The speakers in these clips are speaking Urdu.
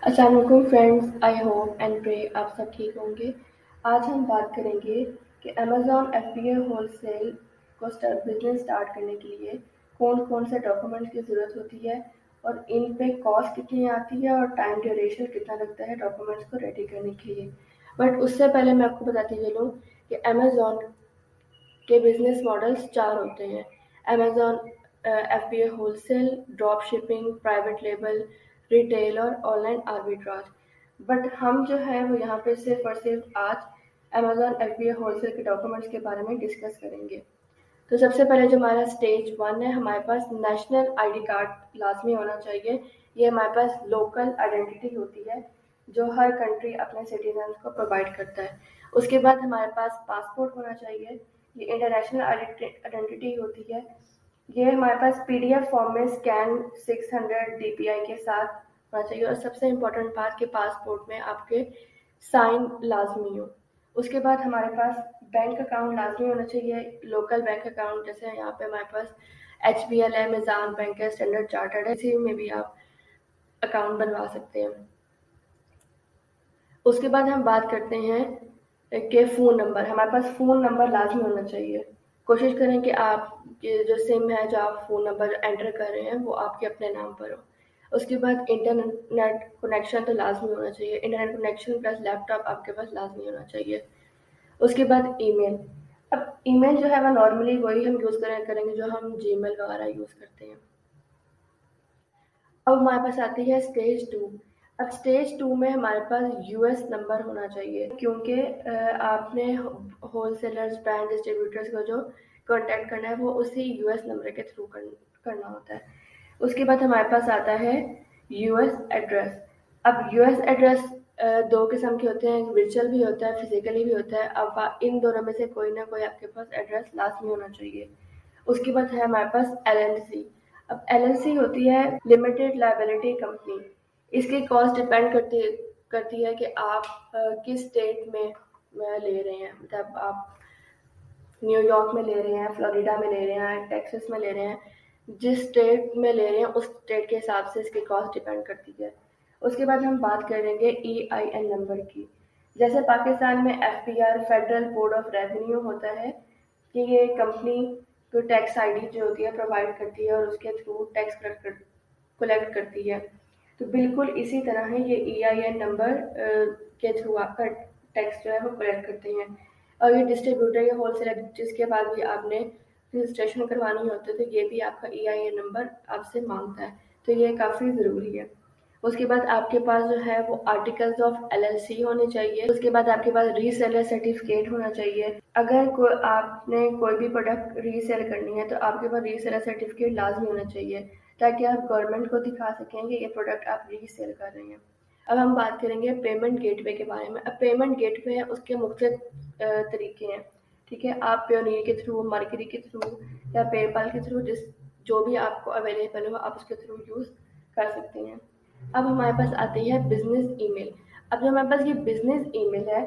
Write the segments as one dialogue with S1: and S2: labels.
S1: السلام علیکم فرینڈس، آئی ہوپ اینڈ پرے آپ سب ٹھیک ہوں گے۔ آج ہم بات کریں گے کہ Amazon F B A wholesale کو بزنس اسٹارٹ کرنے کے لیے کون کون سے ڈاکومنٹس کی ضرورت ہوتی ہے اور ان پہ کاسٹ کتنی آتی ہے اور ٹائم ڈیوریشن کتنا لگتا ہے ڈاکومنٹس کو ریڈی کرنے کے لیے۔ بٹ اس سے پہلے میں آپ کو بتاتی چلوں کہ امیزون کے بزنس ماڈلز 4 ہوتے ہیں: Amazon F B A wholesale, drop shipping, private label, retail اور آن لائن آربیٹراج۔ بٹ ہم جو ہے وہ یہاں پہ صرف اور صرف آج Amazon F B A wholesale کے ڈاکومنٹس کے بارے میں ڈسکس کریں گے۔ تو سب سے پہلے جو ہمارا اسٹیج 1 ہے، ہمارے پاس نیشنل آئی ڈی کارڈ لازمی ہونا چاہیے۔ یہ ہمارے پاس لوکل آئیڈینٹی ہوتی ہے جو ہر کنٹری اپنے سٹیزنس کو پرووائڈ کرتا ہے۔ اس کے بعد ہمارے پاس پاسپورٹ ہونا چاہیے، یہ انٹرنیشنل آئیڈینٹی ہوتی ہے۔ یہ ہمارے پاس پی ڈی ایف فارم میں اسکین 600 ڈی پی آئی کے ساتھ ہونا چاہیے، اور سب سے امپورٹنٹ بات کہ پاسپورٹ میں آپ کے سائن لازمی ہو۔ اس کے بعد ہمارے پاس بینک اکاؤنٹ لازمی ہونا چاہیے، لوکل بینک اکاؤنٹ، جیسے یہاں پہ ہمارے پاس ایچ بی ایل ہے، میزان بینک ہے، اسٹینڈرڈ چارٹرڈ ہے، اسی میں بھی آپ اکاؤنٹ بنوا سکتے ہیں۔ اس کے بعد ہم بات کرتے ہیں کہ فون نمبر، ہمارے پاس فون نمبر لازمی ہونا چاہیے۔ کوشش کریں کہ آپ کے جو سم ہے، جو آپ فون نمبر انٹر کر رہے ہیں، وہ آپ کے اپنے نام پر ہو۔ اس کے بعد انٹرنیٹ کنیکشن تو لازمی ہونا چاہیے، انٹرنیٹ کنیکشن پلس لیپ ٹاپ آپ کے پاس لازمی ہونا چاہیے۔ اس کے بعد ای میل، اب ای میل جو ہے وہ نارملی وہی ہم یوز کریں گے جو ہم جی میل وغیرہ یوز کرتے ہیں۔ اب ہمارے پاس آتی ہے اسٹیج 2۔ اب اسٹیج 2 میں ہمارے پاس یو ایس نمبر ہونا چاہیے، کیونکہ آپ نے ہول سیلرز، برانڈ ڈسٹریبیوٹرز کو جو کانٹیکٹ کرنا ہے وہ اسی یو ایس نمبر کے تھرو کرنا ہوتا ہے۔ اس کے بعد ہمارے پاس آتا ہے یو ایس ایڈریس۔ اب یو ایس ایڈریس 2 قسم کے ہوتے ہیں، ورچوئل بھی ہوتا ہے، فزیکلی بھی ہوتا ہے۔ اب ان دونوں میں سے کوئی نہ کوئی آپ کے پاس ایڈریس لازمی ہونا چاہیے۔ اس کے بعد ہے ہمارے پاس ایل ایل سی۔ اب ایل ایل سی ہوتی ہے لمیٹڈ لائبلٹی کمپنی۔ اس کی کاسٹ ڈپینڈ کرتی ہے کہ آپ کس اسٹیٹ میں لے رہے ہیں، مطلب آپ نیو یارک میں لے رہے ہیں، فلوریڈا میں لے رہے ہیں، ٹیکسس میں لے رہے ہیں، جس اسٹیٹ میں لے رہے ہیں اس اسٹیٹ کے حساب سے اس کی کاسٹ ڈپینڈ کرتی ہے۔ اس کے بعد ہم بات کریں گے ای آئی این نمبر کی۔ جیسے پاکستان میں F P R, federal board of revenue ہوتا ہے کہ یہ کمپنی کو ٹیکس آئی ڈی جو ہوتی ہے پرووائڈ کرتی ہے اور اس کے تھرو ٹیکس کلیکٹ کرتی ہے۔ تو بالکل اسی طرح ہے، یہ ای آئی این نمبر کے تھرو آپ کا ٹیکس جو ہے وہ کلیکٹ کرتے ہیں۔ اور یہ ڈسٹریبیوٹر یا ہول سیلر جس کے بعد بھی آپ نے رجسٹریشن کروانی ہوتی ہے تو یہ بھی آپ کا ای آئی این نمبر آپ سے مانگتا ہے، تو یہ کافی ضروری ہے۔ اس کے بعد آپ کے پاس جو ہے وہ articles of L L C ہونے چاہیے۔ اس کے بعد آپ کے پاس ری سیلر سرٹیفکیٹ ہونا چاہیے۔ اگر آپ نے کوئی بھی پروڈکٹ ری سیل کرنی ہے تو آپ کے پاس ری سیلر سرٹیفکیٹ لازمی ہونا چاہیے، تاکہ آپ گورنمنٹ کو دکھا سکیں کہ یہ پروڈکٹ آپ ری سیل کر رہے ہیں۔ اب ہم بات کریں گے پیمنٹ گیٹ وے کے بارے میں۔ اب پیمنٹ گیٹ وے ہے، اس کے مختلف طریقے ہیں، ٹھیک ہے۔ آپ پیونیر کے تھرو، مرکری کے تھرو یا پے پال کے تھرو، جو بھی آپ کو اویلیبل ہو آپ اس کے تھرو یوز کر سکتے ہیں۔ اب ہمارے پاس آتی ہے بزنس ای میل۔ اب جو ہمارے پاس یہ بزنس ای میل ہے،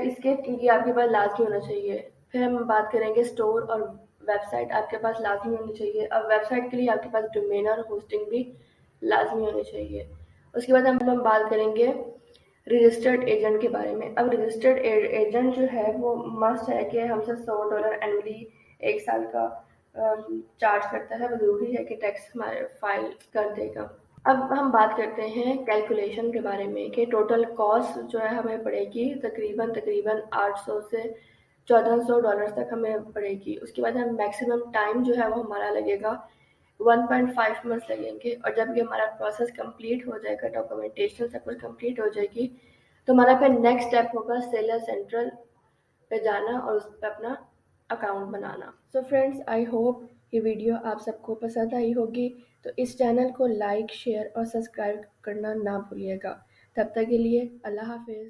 S1: اس کے یہ آپ کے پاس لازمی ہونا چاہیے۔ پھر ہم بات کریں گے اسٹور اور ویب سائٹ آپ کے پاس لازمی ہونی چاہیے۔ اب ویب سائٹ کے لیے آپ کے پاس ڈومین اور ہوسٹنگ بھی لازمی ہونی چاہیے۔ اس کے بعد ہم بات کریں گے رجسٹرڈ ایجنٹ کے بارے میں۔ اب رجسٹرڈ ایجنٹ جو ہے وہ مسٹ ہے کہ ہم سے $100 اینولی 1 سال کا چارج کرتا ہے، وہ ضروری ہے کہ ٹیکس ہمارے فائل کر دے گا۔ اب ہم بات کرتے ہیں کیلکولیشن کے بارے میں کہ ٹوٹل کاسٹ جو ہے ہمیں پڑے گی تقریباً $800 سے $1400 تک ہمیں پڑے گی۔ اس کے بعد ہم میکسیمم ٹائم جو ہے وہ ہمارا لگے گا 1.5 منتھس لگیں گے، اور جب یہ ہمارا پروسیس کمپلیٹ ہو جائے گا، ڈاکومنٹیشن سب کچھ کمپلیٹ ہو جائے گی، تو ہمارا پھر نیکسٹ اسٹیپ ہوگا سیلر سینٹرل پہ جانا اور اس پہ اپنا account banana. So friends, I hope یہ ویڈیو آپ سب کو پسند آئی ہوگی، تو اس چینل کو لائک، شیئر اور سبسکرائب کرنا نہ بھولیے گا۔ تب تک کے لیے اللہ حافظ۔